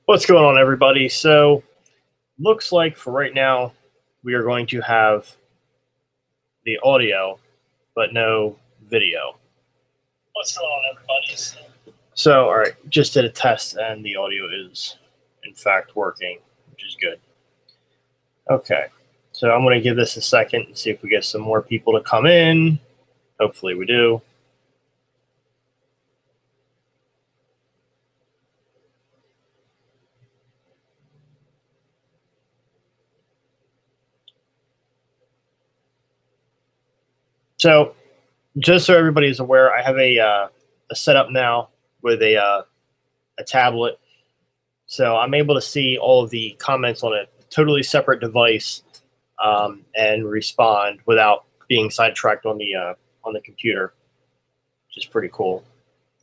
What's going on, everybody? So, looks like for right now, we are going to have the audio, but no video. What's going on, everybody? So, all right, just did a test, and the audio is, in fact, working, which is good. Okay, so I'm going to give this a second and see if we get some more people to come in. Hopefully we do. So, just so everybody's aware, I have a setup now with a tablet, so I'm able to see all of the comments on a totally separate device and respond without being sidetracked on the computer, which is pretty cool.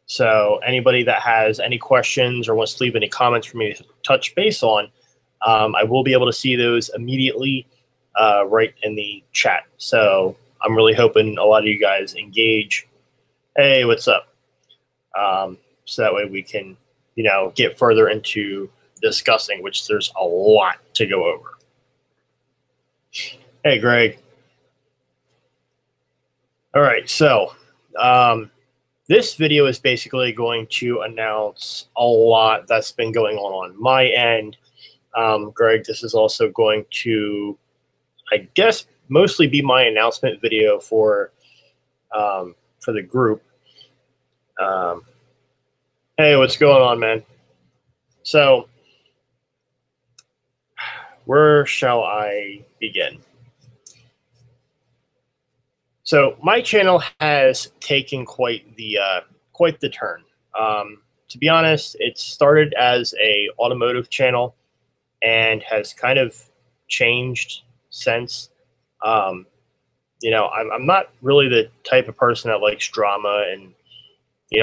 So, anybody that has any questions or wants to leave any comments for me to touch base on, I will be able to see those immediately right in the chat. So, I'm really hoping a lot of you guys engage. Hey, what's up? So that way we can, get further into discussing, which there's a lot to go over. Hey, Greg. All right, so this video is basically going to announce a lot that's been going on my end. Greg, this is also going to, I guess, mostly be my announcement video for the group. Hey, what's going on, man? So, where shall I begin? So, my channel has taken quite the turn. To be honest, it started as a automotive channel and has kind of changed since. I'm not really the type of person that likes drama and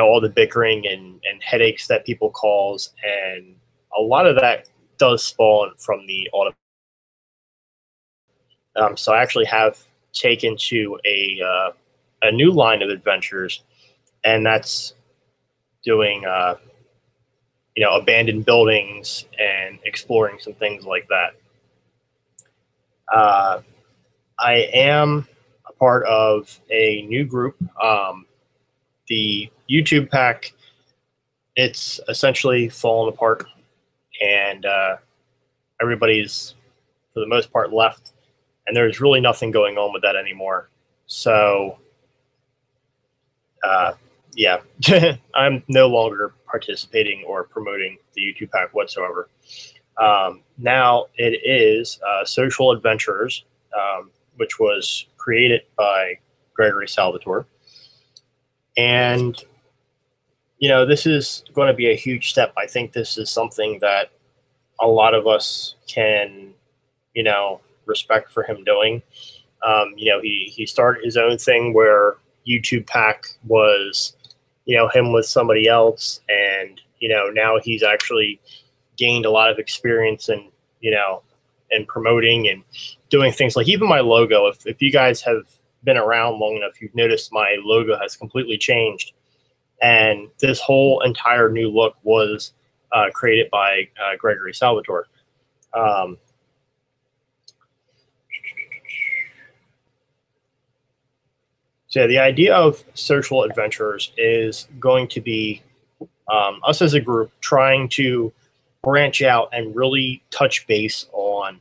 all the bickering and headaches that people cause, and a lot of that does spawn from the auto. So I actually have taken to a new line of adventures, and that's doing abandoned buildings and exploring some things like that. I am a part of a new group, the YouTube pack. It's essentially fallen apart, and everybody's, for the most part, left, and there's really nothing going on with that anymore. So, yeah, I'm no longer participating or promoting the YouTube pack whatsoever. Now it is Social Adventurers, which was created by Gregory Salvatore. And, this is going to be a huge step. I think this is something that a lot of us can, respect for him doing. He started his own thing where YouTube pack was, him with somebody else. And, now he's actually gained a lot of experience in, in promoting and doing things like even my logo. If you guys have been around long enough, you've noticed my logo has completely changed. And this whole entire new look was created by Gregory Salvatore. So yeah, the idea of Social Adventurers is going to be us as a group trying to branch out and really touch base on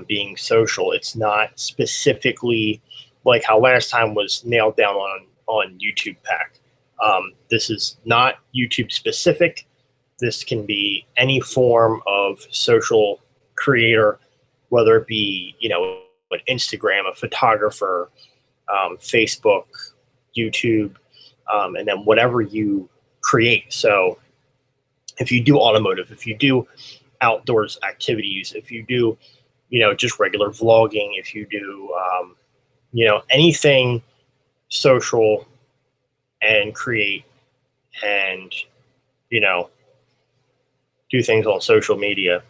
being social. It's not specifically like how last time was nailed down on YouTube pack. This is not YouTube specific. This can be any form of social creator, whether it be, an Instagram, a photographer, Facebook, YouTube, and then whatever you create. So if you do automotive, if you do outdoors activities, if you do, just regular vlogging, if you do, anything social and create and, do things on social media.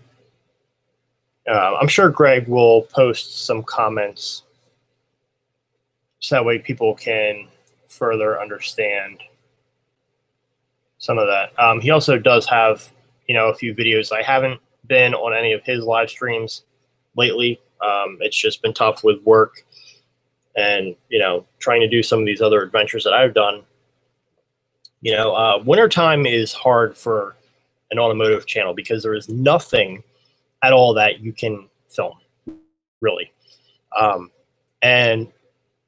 I'm sure Greg will post some comments so that way people can further understand some of that. He also does have, a few videos. I haven't been on any of his live streams lately. It's just been tough with work and, trying to do some of these other adventures that I've done. Wintertime is hard for an automotive channel because there is nothing at all that you can film, really. And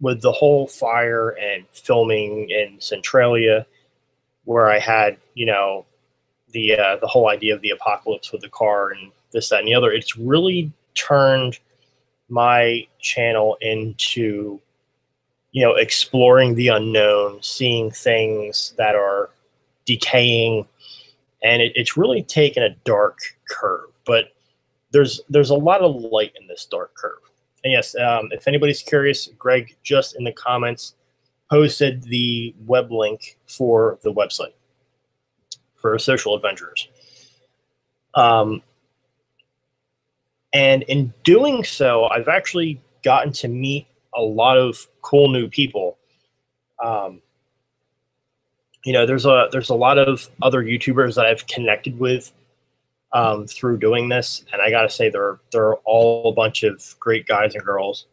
with the whole fire and filming in Centralia, where I had, the whole idea of the apocalypse with the car and this, that, and the other, it's really turned my channel into, exploring the unknown, seeing things that are decaying, and it's really taken a dark curve. But there's a lot of light in this dark curve. And yes, if anybody's curious, Greg just in the comments posted the web link for the website for Social Adventures. And in doing so, I've actually gotten to meet a lot of cool new people. There's a lot of other YouTubers that I've connected with through doing this, and I gotta say they're all a bunch of great guys and girls.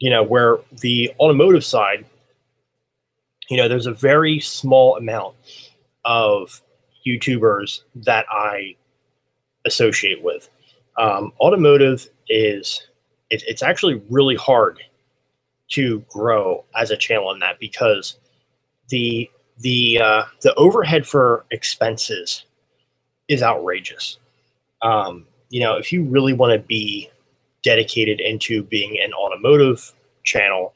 Where the automotive side, there's a very small amount of YouTubers that I associate with. Automotive it's actually really hard to grow as a channel in that, because the overhead for expenses is outrageous. If you really want to be dedicated into being an automotive channel,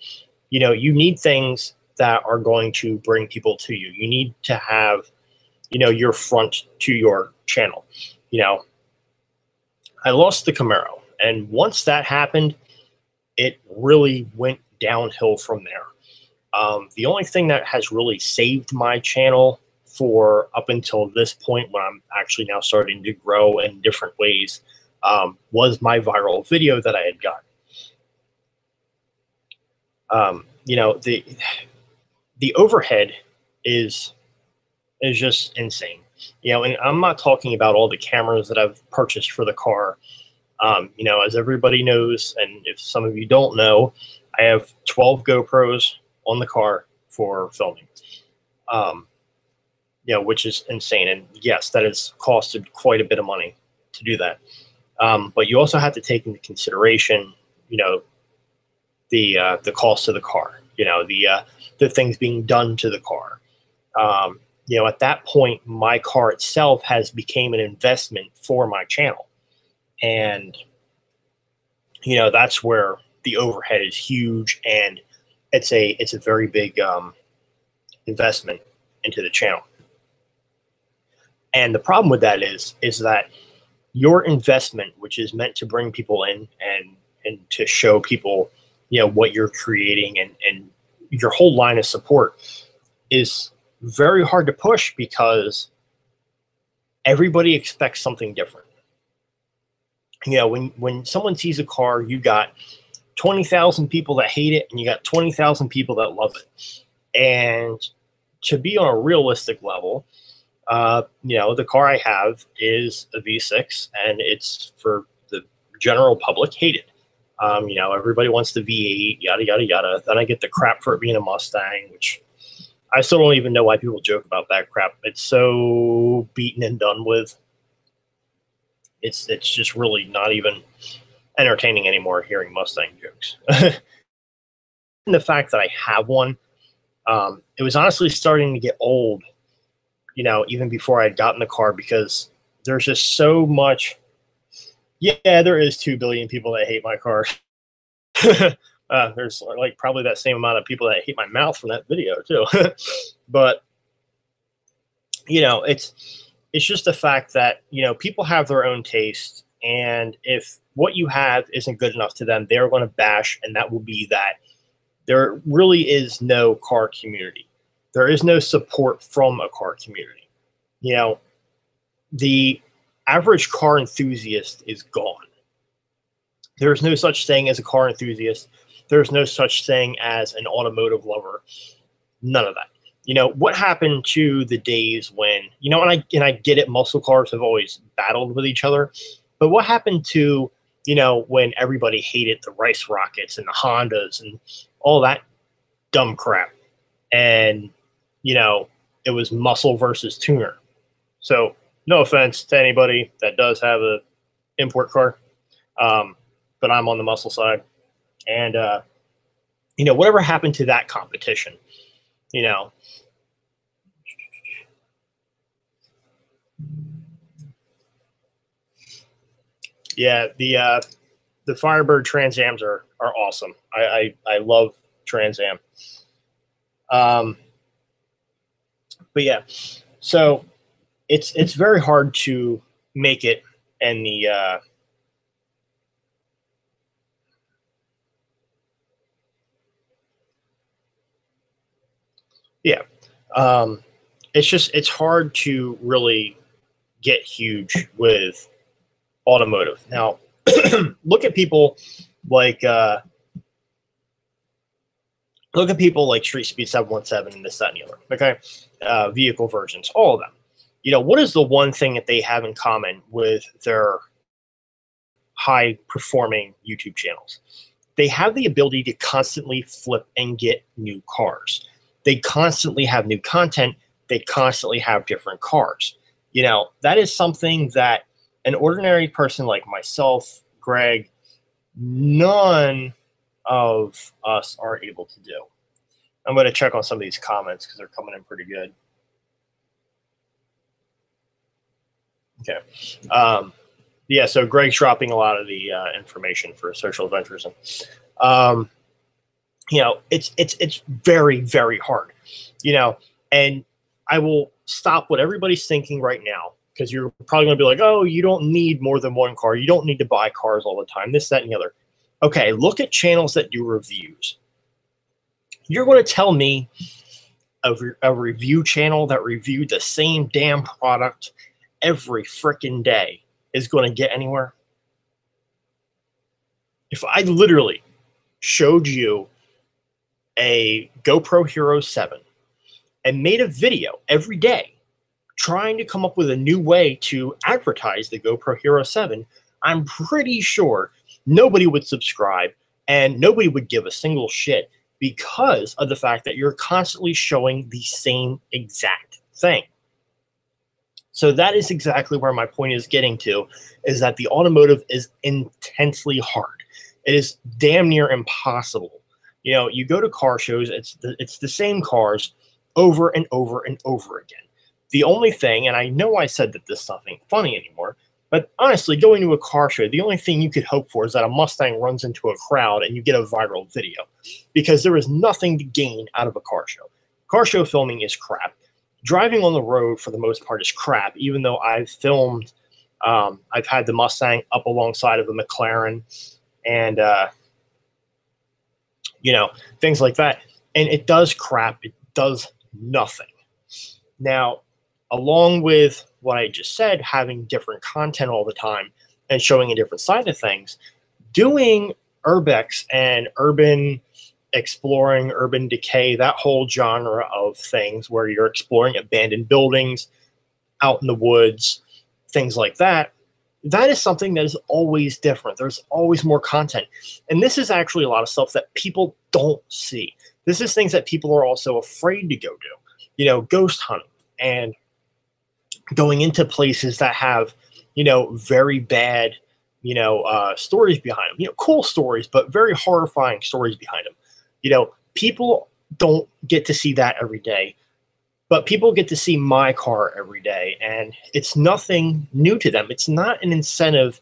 you need things that are going to bring people to you. You need to have, your front to your channel. I lost the Camaro, and once that happened, it really went downhill from there. The only thing that has really saved my channel for up until this point, when I'm actually now starting to grow in different ways, was my viral video that I had got. The overhead is just insane. And I'm not talking about all the cameras that I've purchased for the car. As everybody knows, and if some of you don't know, I have 12 GoPros on the car for filming, which is insane. And yes, that has costed quite a bit of money to do that. But you also have to take into consideration, the cost of the car, the things being done to the car. At that point, my car itself has become an investment for my channel. And, that's where the overhead is huge, and it's a very big investment into the channel. And the problem with that is that your investment, which is meant to bring people in and to show people, what you're creating and your whole line of support, is very hard to push because everybody expects something different. When someone sees a car, you got 20,000 people that hate it, and you got 20,000 people that love it. And to be on a realistic level, the car I have is a V6, and it's, for the general public, hated. Everybody wants the V8, yada, yada, yada. Then I get the crap for it being a Mustang, which I still don't even know why people joke about that crap. It's so beaten and done with. It's just really not even entertaining anymore hearing Mustang jokes. And the fact that I have one, it was honestly starting to get old, even before I had gotten the car, because there's just so much. Yeah, there is 2 billion people that hate my car. There's like probably that same amount of people that hate my mouth from that video too. But it's just the fact that, people have their own taste, and if what you have isn't good enough to them, they're going to bash, and that will be that. There really is no car community. There is no support from a car community. The average car enthusiast is gone. There's no such thing as a car enthusiast. There's no such thing as an automotive lover. None of that. What happened to the days when, and I get it, muscle cars have always battled with each other, but what happened to, when everybody hated the Rice Rockets and the Hondas and all that dumb crap? And, it was muscle versus tuner. So no offense to anybody that does have a import car, but I'm on the muscle side. And, whatever happened to that competition, yeah, the Firebird Trans Ams are awesome. I love Trans Am. But yeah, so it's very hard to make it in the yeah. It's hard to really get huge with automotive. Now, look at people like Street Speed 717 and this, that, and the other. Okay, vehicle versions, all of them. What is the one thing that they have in common with their high performing YouTube channels? They have the ability to constantly flip and get new cars. They constantly have new content. They constantly have different cars. That is something that an ordinary person like myself, Greg, none of us are able to do. I'm going to check on some of these comments because they're coming in pretty good. Okay. Yeah, so Greg's dropping a lot of the information for social adventurism. It's very, very hard, and I will stop what everybody's thinking right now, because you're probably going to be like, oh, you don't need more than one car. You don't need to buy cars all the time, this, that, and the other. Okay, look at channels that do reviews. You're going to tell me a review channel that reviewed the same damn product every freaking day is going to get anywhere? If I literally showed you a GoPro Hero 7 and made a video every day trying to come up with a new way to advertise the GoPro Hero 7, I'm pretty sure nobody would subscribe and nobody would give a single shit, because of the fact that you're constantly showing the same exact thing. So that is exactly where my point is getting to, is that the automotive is intensely hard. It is damn near impossible. You go to car shows, it's the same cars over and over and over again. The only thing, and I know I said that this stuff ain't funny anymore, but honestly, going to a car show, the only thing you could hope for is that a Mustang runs into a crowd and you get a viral video, because there is nothing to gain out of a car show. Car show filming is crap. Driving on the road, for the most part, is crap, even though I've filmed, I've had the Mustang up alongside of a McLaren and, things like that. And it does crap. It does nothing. Now, along with what I just said, having different content all the time and showing a different side of things, doing urbex and urban exploring, urban decay, that whole genre of things where you're exploring abandoned buildings out in the woods, things like that, that is something that is always different. There's always more content. And this is actually a lot of stuff that people don't see. This is things that people are also afraid to go do. Ghost hunting and going into places that have, very bad, stories behind them. Cool stories, but very horrifying stories behind them. People don't get to see that every day, but people get to see my car every day, and it's nothing new to them. It's not an incentive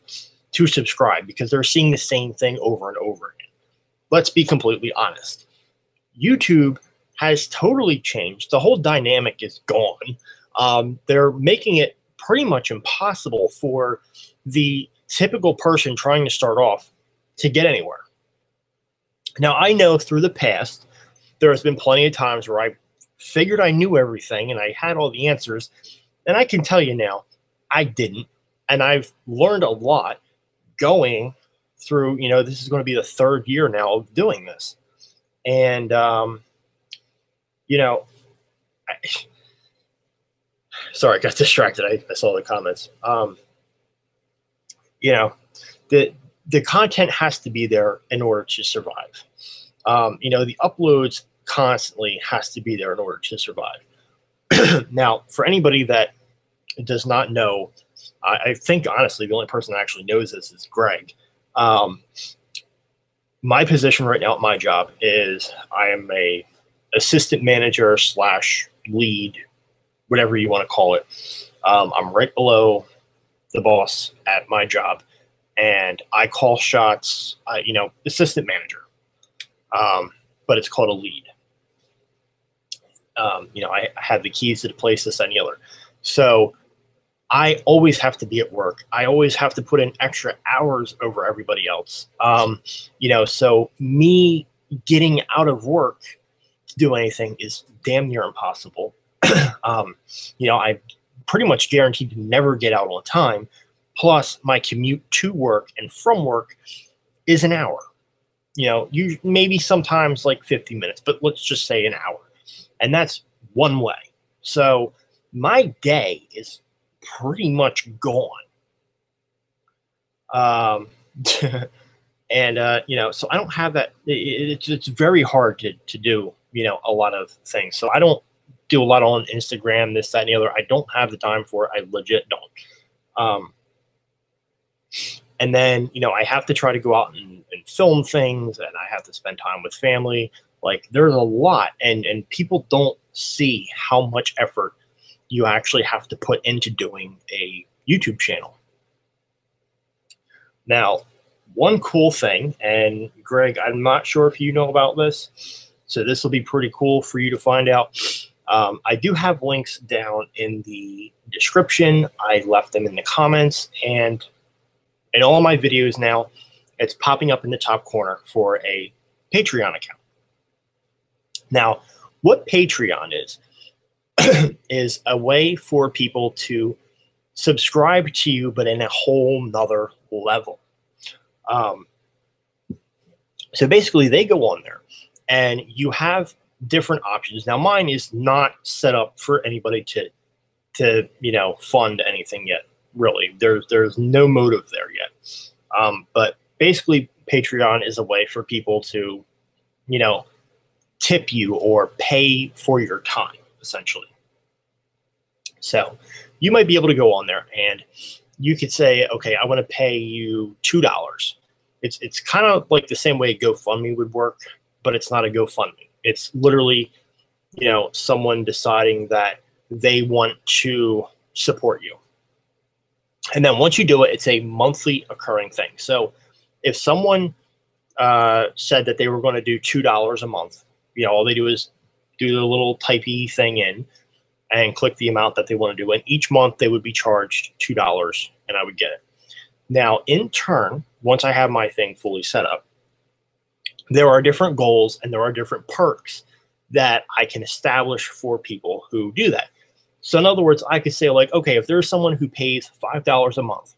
to subscribe because they're seeing the same thing over and over again. Let's be completely honest. YouTube has totally changed. The whole dynamic is gone. They're making it pretty much impossible for the typical person trying to start off to get anywhere. Now, I know through the past, there has been plenty of times where I figured I knew everything and I had all the answers. And I can tell you now, I didn't. And I've learned a lot going through, this is going to be the third year now of doing this. And, Sorry, I got distracted. I saw the comments. You know, the content has to be there in order to survive. You know, the uploads constantly has to be there in order to survive. Now, for anybody that does not know, I think honestly the only person that actually knows this is Greg. My position right now at my job is I am a assistant manager slash lead, whatever you want to call it. I'm right below the boss at my job, and I call shots. You know, assistant manager, but it's called a lead. You know, I have the keys to the place, this, and the other. So I always have to be at work. I always have to put in extra hours over everybody else. You know, so me getting out of work to do anything is damn near impossible. You know, I pretty much guaranteed to never get out on time. Plus, my commute to work and from work is an hour. You know, you maybe sometimes like 50 minutes, but let's just say an hour. And that's one way. So my day is pretty much gone. And, you know, so I don't have that. It's very hard to do, you know, a lot of things. So I don't do a lot on Instagram, this, that, and the other. I don't have the time for it. I legit don't. And then, you know, I have to try to go out and film things, and I have to spend time with family. Like, there's a lot, and people don't see how much effort you actually have to put into doing a YouTube channel. Now, one cool thing, and Greg, I'm not sure if you know about this, so this will be pretty cool for you to find out. I do have links down in the description. I left them in the comments, and in all my videos now, it's popping up in the top corner for a Patreon account. Now, what Patreon is a way for people to subscribe to you, but in a whole nother level. So basically, they go on there, and you have different options. Now, mine is not set up for anybody to you know, fund anything yet. Really, there's no motive there yet. But basically, Patreon is a way for people to, you know, tip you or pay for your time, essentially. So you might be able to go on there and you could say, okay, I want to pay you $2. It's kind of like the same way GoFundMe would work, but it's not a GoFundMe. It's literally, you know, someone deciding that they want to support you. And then once you do it, it's a monthly occurring thing. So if someone said that they were going to do $2 a month, you know, all they do is do the little typey thing in and click the amount that they want to do. And each month they would be charged $2 and I would get it. Now, in turn, once I have my thing fully set up, there are different goals and there are different perks that I can establish for people who do that. So in other words, I could say like, okay, if there's someone who pays $5 a month,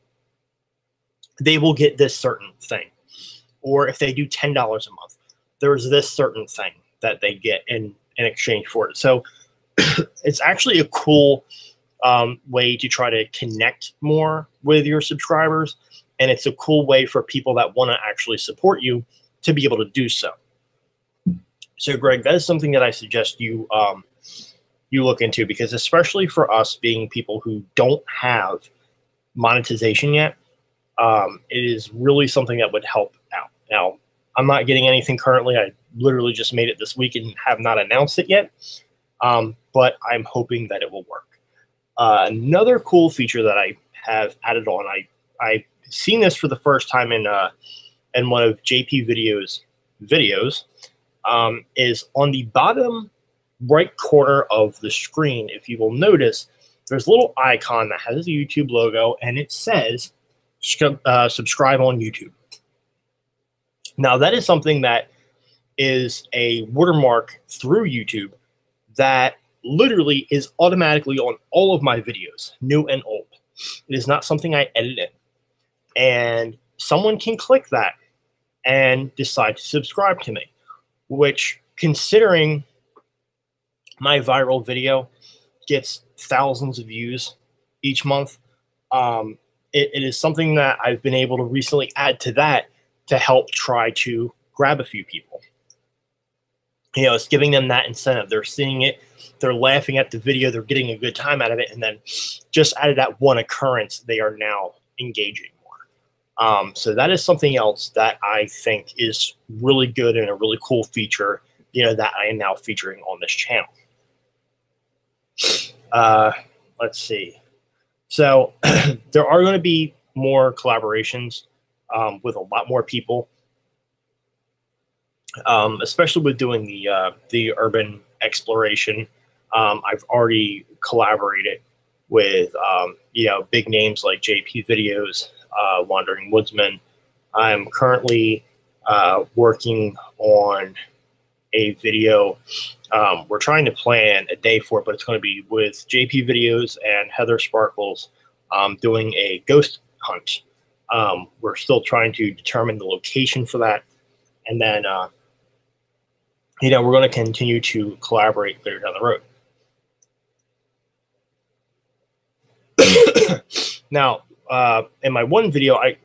they will get this certain thing. Or if they do $10 a month, there's this certain thing that they get in exchange for it. So it's actually a cool way to try to connect more with your subscribers. And it's a cool way for people that want to actually support you to be able to do so. So Greg, that is something that I suggest you you look into, because especially for us being people who don't have monetization yet, it is really something that would help out. Now, I'm not getting anything currently. I literally just made it this week and have not announced it yet, but I'm hoping that it will work. Another cool feature that I have added on, I've seen this for the first time in one of JP videos, is on the bottom right corner of the screen. If you will notice, there's a little icon that has the YouTube logo and it says subscribe on YouTube. Now that is something that is a watermark through YouTube that literally is automatically on all of my videos, new and old. It is not something I edit in. And someone can click that and decide to subscribe to me, which, considering My viral video gets thousands of views each month. It is something that I've been able to recently add to that to help try to grab a few people. It's giving them that incentive. They're seeing it, they're laughing at the video, they're getting a good time out of it, and then just out of that one occurrence, they are now engaging more. So that is something else that I think is really good and a really cool feature, that I am now featuring on this channel. Let's see. So there are going to be more collaborations with a lot more people, especially with doing the urban exploration. I've already collaborated with big names like JP Videos, Wandering Woodsman. I'm currently working on a video. We're trying to plan a day for it, but it's going to be with JP Videos and Heather Sparkles doing a ghost hunt. We're still trying to determine the location for that. And then, we're going to continue to collaborate later down the road. Now, in my one video, I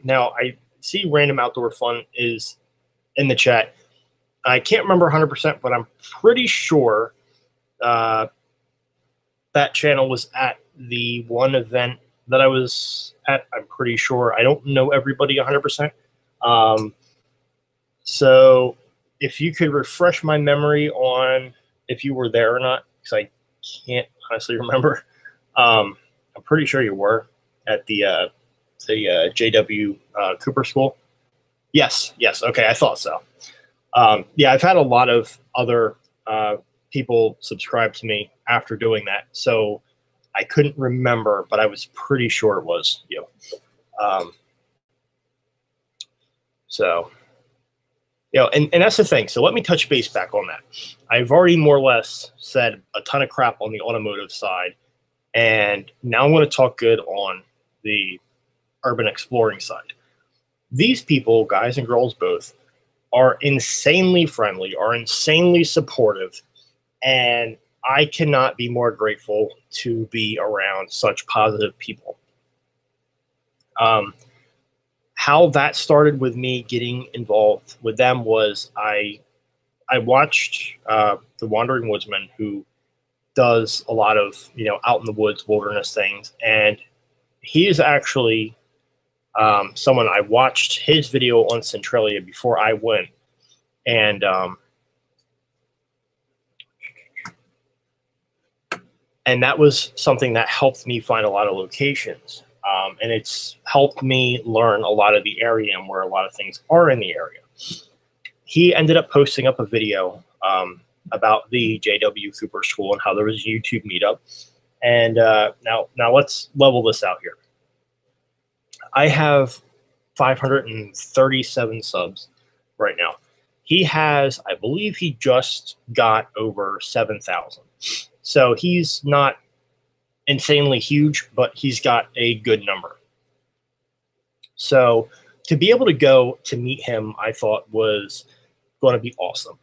see Random Outdoor Fun is in the chat. I can't remember 100%, but I'm pretty sure that channel was at the one event that I was at. I'm pretty sure. I don't know everybody 100%. So if you could refresh my memory on if you were there or not, because I can't honestly remember. I'm pretty sure you were at the JW Cooper School. Yes. Okay, I thought so. Yeah, I've had a lot of other people subscribe to me after doing that, so I couldn't remember, but I was pretty sure it was you. And that's the thing. So let me touch base back on that. I've already more or less said a ton of crap on the automotive side, and now I'm going to talk good on the urban exploring side. These people, guys and girls both, are insanely friendly, are insanely supportive, and I cannot be more grateful to be around such positive people. How that started with me getting involved with them was I watched the Wandering Woodsman, who does a lot of out in the woods wilderness things, and he is actually someone I watched his video on Centralia before I went, and that was something that helped me find a lot of locations, and it's helped me learn a lot of the area and where a lot of things are in the area. He ended up posting up a video about the JW Cooper School and how there was a YouTube meetup, and now let's level this out here. I have 537 subs right now. He has, I believe he just got over 7,000. So he's not insanely huge, but he's got a good number. So to be able to go to meet him, I thought was going to be awesome.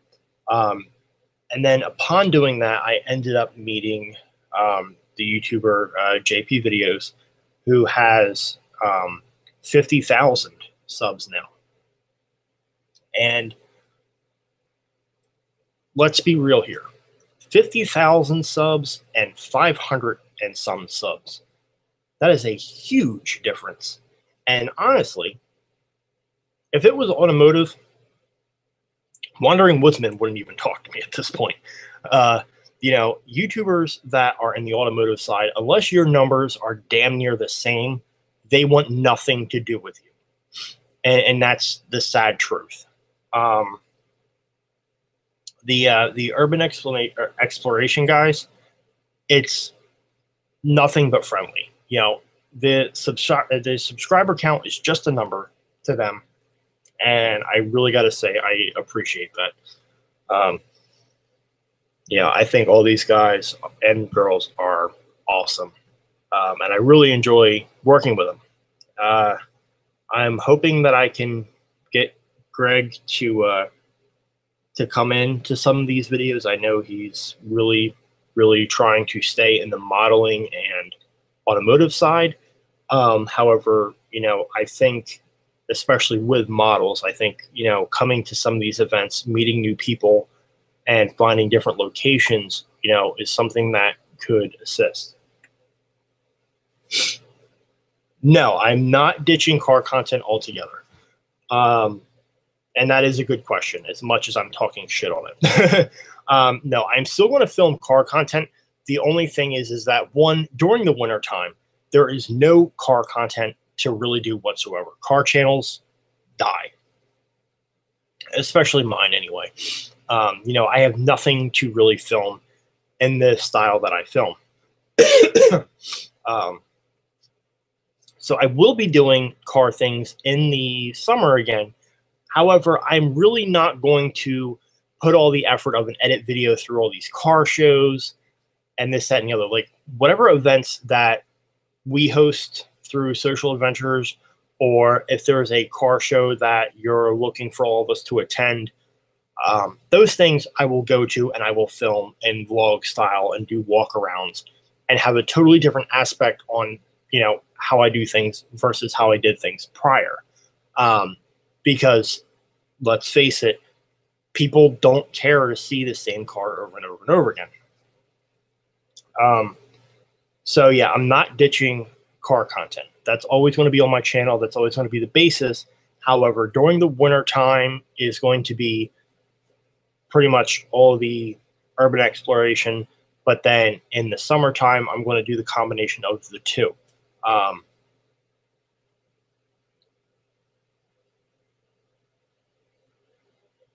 And then upon doing that, I ended up meeting the YouTuber JP Videos, who has 50,000 subs now. And let's be real here. 50,000 subs and 500 and some subs. That is a huge difference. And honestly, if it was automotive, Wandering Woodsman wouldn't even talk to me at this point. YouTubers that are in the automotive side, unless your numbers are damn near the same, they want nothing to do with you. And that's the sad truth. The urban exploration guys, it's nothing but friendly. The subscriber count is just a number to them, and I really got to say I appreciate that. I think all these guys and girls are awesome, and I really enjoy working with them. I'm hoping that I can get Greg to come in to some of these videos. I know he's really really trying to stay in the modeling and automotive side. However, I think, especially with models, I think, coming to some of these events, meeting new people, and finding different locations, is something that could assist. No, I'm not ditching car content altogether. And that is a good question, as much as I'm talking shit on it. No, I'm still going to film car content. The only thing is that during the winter time, there is no car content to really do whatsoever. Car channels die, especially mine anyway. I have nothing to really film in the style that I film. So I will be doing car things in the summer again. However, I'm really not going to put all the effort of an edit video through all these car shows and this, that, and the other. Like, whatever events that we host through Social Adventures, or if there's a car show that you're looking for all of us to attend, those things I will go to and I will film in vlog style and do walkarounds and have a totally different aspect on, how I do things versus how I did things prior. Because let's face it, people don't care to see the same car over and over and over again. So yeah, I'm not ditching car content. That's always going to be on my channel. That's always going to be the basis. However, during the winter time is going to be pretty much all the urban exploration. But then in the summertime, I'm going to do the combination of the two.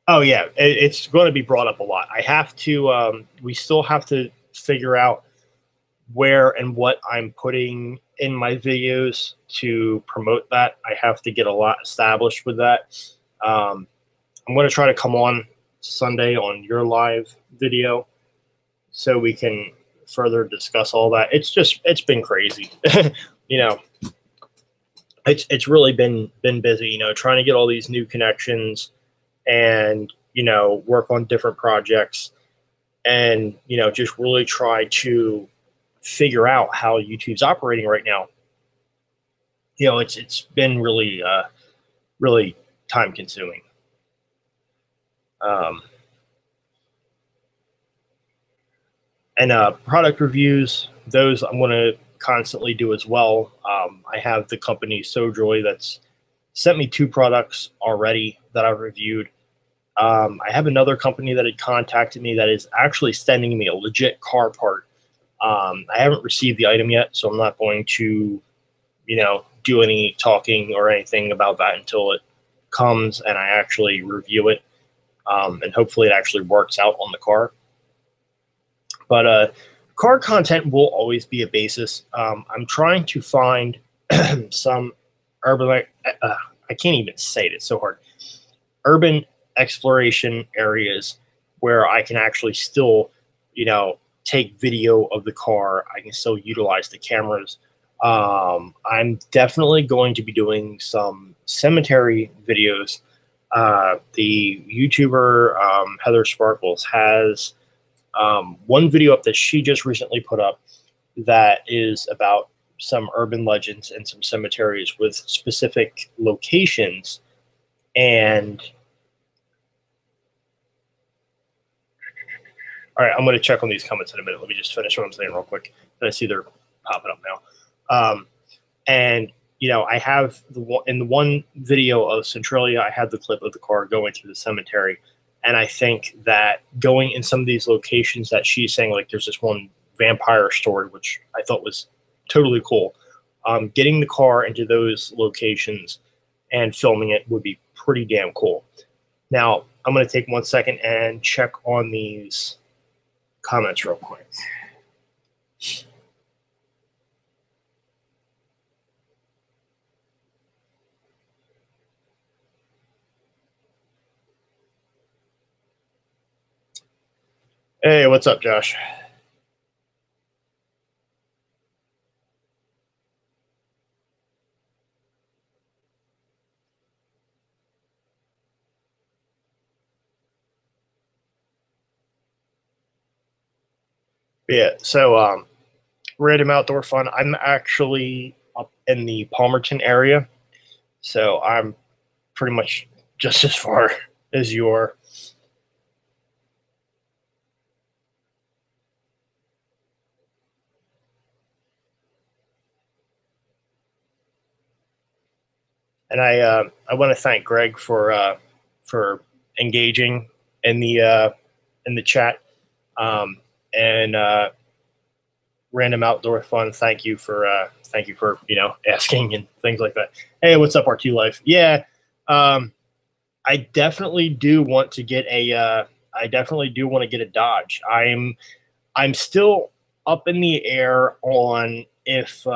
Oh yeah, it's going to be brought up a lot. I have to. We still have to figure out where and what I'm putting in my videos to promote that. I have to get a lot established with that. I'm going to try to come on Sunday on your live video so we can further discuss all that. It's been crazy. It's really been busy, trying to get all these new connections and, work on different projects and, just really try to figure out how YouTube's operating right now. It's been really, really time consuming. And product reviews, those I'm going to constantly do as well. I have the company SoJoy that's sent me 2 products already that I've reviewed. I have another company that had contacted me that is actually sending me a legit car part. I haven't received the item yet, so I'm not going to, do any talking or anything about that until it comes and I actually review it. And hopefully it actually works out on the car. But car content will always be a basis. I'm trying to find some urban, I can't even say it, it's so hard. Urban exploration areas where I can actually still, take video of the car. I can still utilize the cameras. I'm definitely going to be doing some cemetery videos. The YouTuber Heather Sparkles has one video up that she just recently put up that is about some urban legends and some cemeteries with specific locations. And all right, I'm going to check on these comments in a minute. Let me just finish what I'm saying real quick. I see they're popping up now. And I have in the one video of Centralia, I had the clip of the car going through the cemetery. And I think that going in some of these locations that she's saying, like there's this one vampire story, which I thought was totally cool. Getting the car into those locations and filming it would be pretty damn cool. Now, I'm going to take 1 second and check on these comments real quick. Hey, what's up, Josh? Yeah. So random outdoor fun. I'm actually up in the Palmerton area, so I'm pretty much just as far as you are. And I want to thank Greg for engaging in the chat, and random outdoor fun. Thank you for asking and things like that. Hey, what's up, RT Life? Yeah, I definitely do want to get a Dodge. I'm still up in the air on if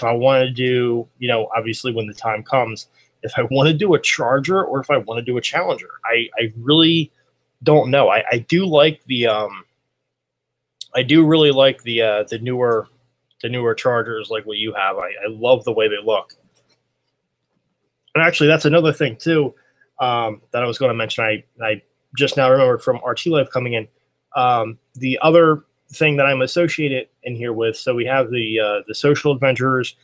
I want to do, obviously when the time comes, if I want to do a Charger or if I want to do a Challenger. I really don't know. I do like I do really like the newer Chargers like what you have. I love the way they look. And actually, that's another thing too that I was going to mention. I just now remembered from RT Life coming in. The other thing that I'm associated in here with. So we have the social adventurers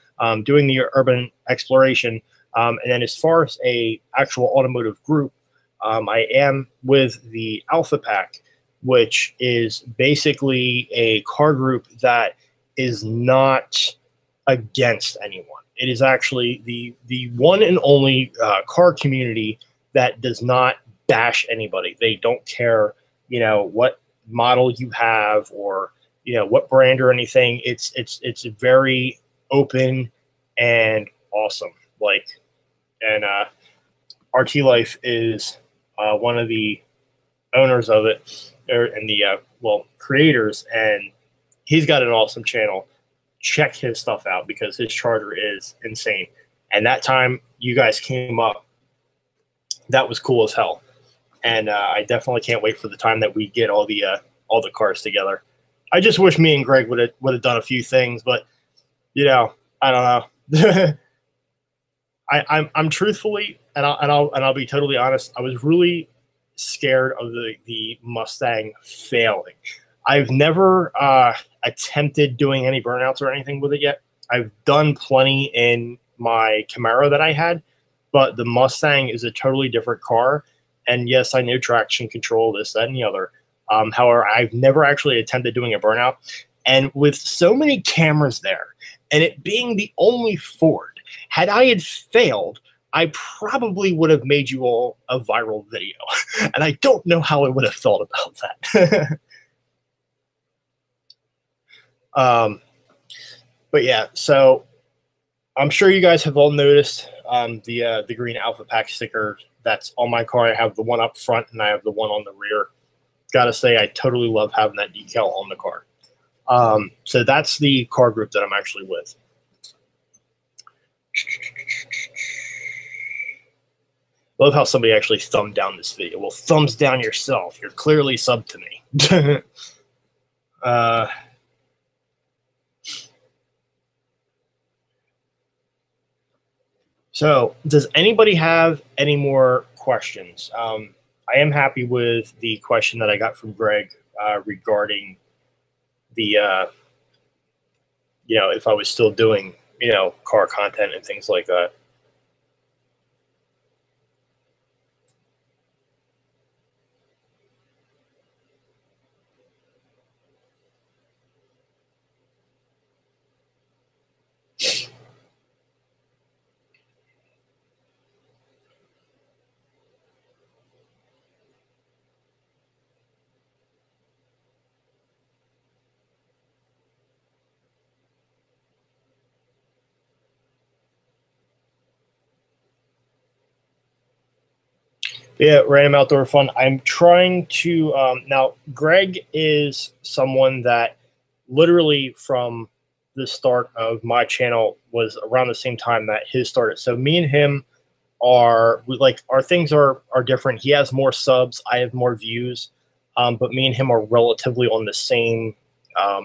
doing the urban exploration, and then as far as a actual automotive group, I am with the Alpha Pack, which is basically a car group that is not against anyone. It is actually the one and only car community that does not bash anybody. They don't care, what model you have or what brand or anything. It's very open and awesome. And RT Life is one of the owners of it, and the creators, and he's got an awesome channel. Check his stuff out because his Charger is insane. And that time you guys came up, that was cool as hell. And I definitely can't wait for the time that we get all the cars together. I just wish me and Greg would have done a few things, but I don't know. I'm truthfully, and I'll be totally honest. I was really scared of the Mustang failing. I've never attempted doing any burnouts or anything with it yet. I've done plenty in my Camaro that I had, but the Mustang is a totally different car. And yes, I know traction control, this, that, and the other. However, I've never actually attempted doing a burnout. And with so many cameras there, and it being the only Ford, had I had failed, I probably would have made you all a viral video. And I don't know how I would have felt about that. But yeah, so I'm sure you guys have all noticed the green Alpha Pack sticker that's on my car. I have the one up front and I have the one on the rear. Gotta say, I totally love having that decal on the car. So that's the car group that I'm actually with. Love how somebody actually thumbed down this video. Well, thumbs down yourself. You're clearly subbed to me. So does anybody have any more questions? I am happy with the question that I got from Greg regarding the, if I was still doing, car content and things like that. Yeah, random outdoor fun. I'm trying to now. Greg is someone that literally from the start of my channel was around the same time that his started. So me and him are our things are different. He has more subs, I have more views, but me and him are relatively on the same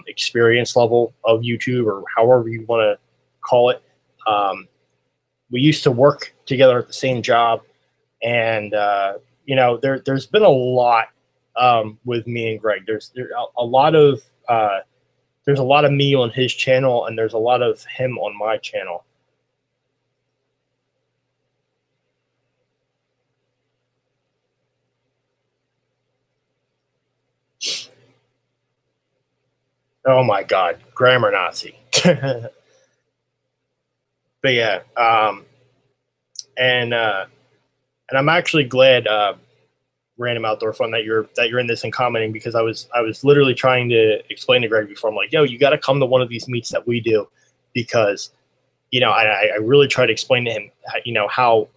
experience level of YouTube, or however you want to call it. We used to work together at the same job. And, there's been a lot with me and Greg. There's a lot of there's a lot of me on his channel, and there's a lot of him on my channel. Oh my God, grammar Nazi. But yeah, and I'm actually glad, Random Outdoor Fun, that you're in this and commenting, because I was literally trying to explain to Greg before. I'm like, yo, you got to come to one of these meets that we do, because I really tried to explain to him, how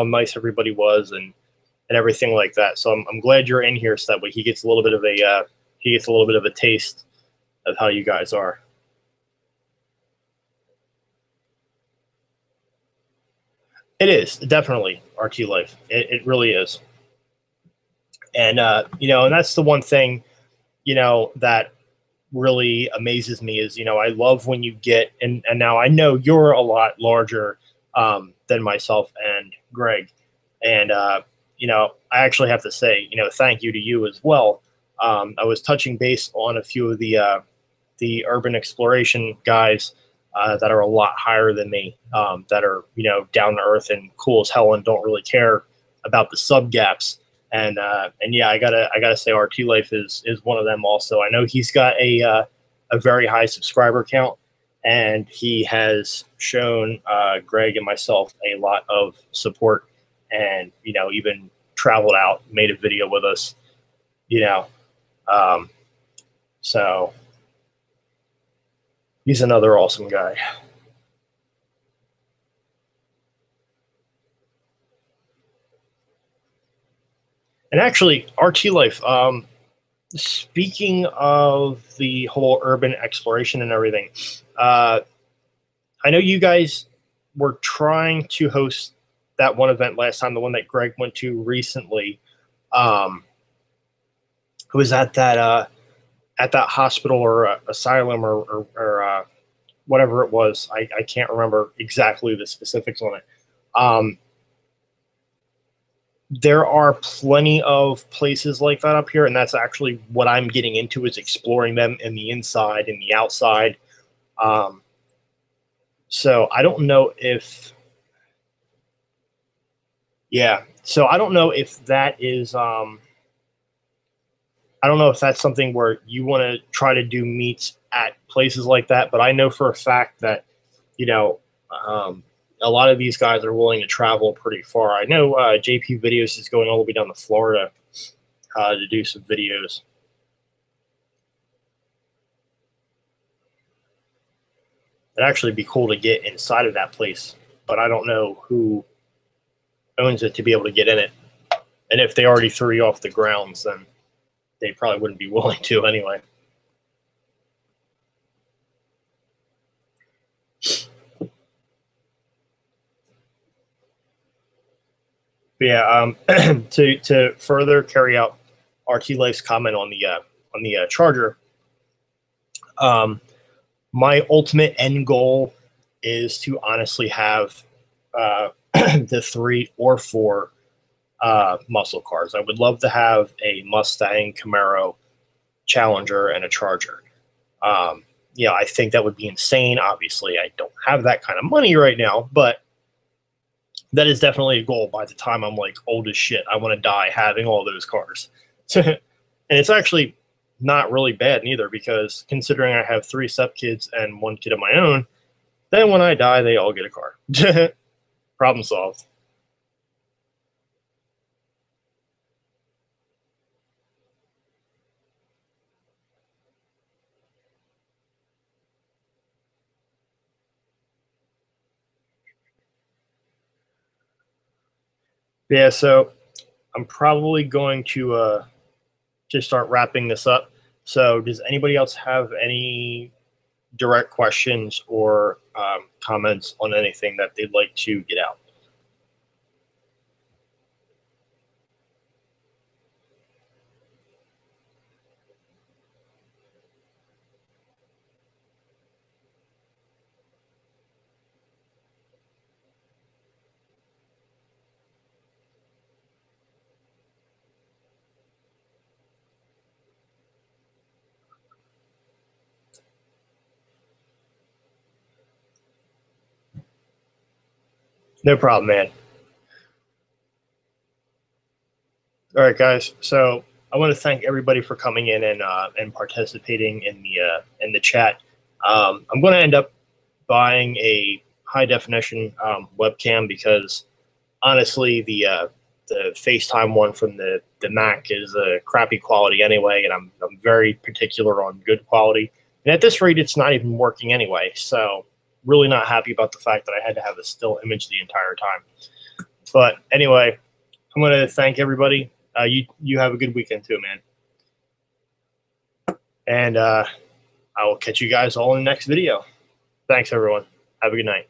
nice everybody was, and everything like that. So I'm glad you're in here, so that way he gets a little bit of a taste of how you guys are. It is definitely RT life. It really is. And and that's the one thing, that really amazes me is, I love when you get, and now I know you're a lot larger, than myself and Greg. And I actually have to say, thank you to you as well. I was touching base on a few of the urban exploration guys, that are a lot higher than me, that are, down to earth and cool as hell, and don't really care about the sub gaps. And yeah, I gotta say, RT Life is one of them. Also, I know he's got a very high subscriber count, and he has shown, Greg and myself a lot of support, and even traveled out, made a video with us, you know. Um, so he's another awesome guy. And actually, RT Life. Speaking of the whole urban exploration and everything, uh, I know you guys were trying to host that one event last time, the one that Greg went to recently. Um, it was at that hospital or asylum, or whatever it was. I can't remember exactly the specifics on it. Um, there are plenty of places like that up here, and that's actually what I'm getting into, is exploring them in the inside and the outside. Um, so I don't know if, yeah. So I don't know if that is, I don't know if that's something where you want to try to do meets at places like that, but I know for a fact that, you know, um, a lot of these guys are willing to travel pretty far. I know JP Videos is going all the way down to Florida, to do some videos. It'd actually be cool to get inside of that place, but I don't know who owns it to be able to get in it. And if they already threw you off the grounds, then they probably wouldn't be willing to anyway. But yeah, to further carry out RT Life's comment on the Charger, um, my ultimate end goal is to honestly have, the 3 or 4 muscle cars. I would love to have a Mustang, Camaro, Challenger, and a Charger. I think that would be insane. Obviously, I don't have that kind of money right now, but that is definitely a goal by the time I'm like old as shit. I want to die having all those cars. And it's actually not really bad neither, because considering I have 3 stepkids and 1 kid of my own, then when I die, they all get a car. Problem solved. Yeah, so I'm probably going to just start wrapping this up. So does anybody else have any direct questions or, comments on anything that they'd like to get out? No problem, man. All right, guys. So I want to thank everybody for coming in and participating in the chat. I'm going to end up buying a high definition webcam because honestly, the FaceTime one from the Mac is a crappy quality anyway, and I'm very particular on good quality. And at this rate, it's not even working anyway. So really not happy about the fact that I had to have a still image the entire time. But anyway, I'm going to thank everybody. You have a good weekend too, man. And I will catch you guys all in the next video. Thanks, everyone. Have a good night.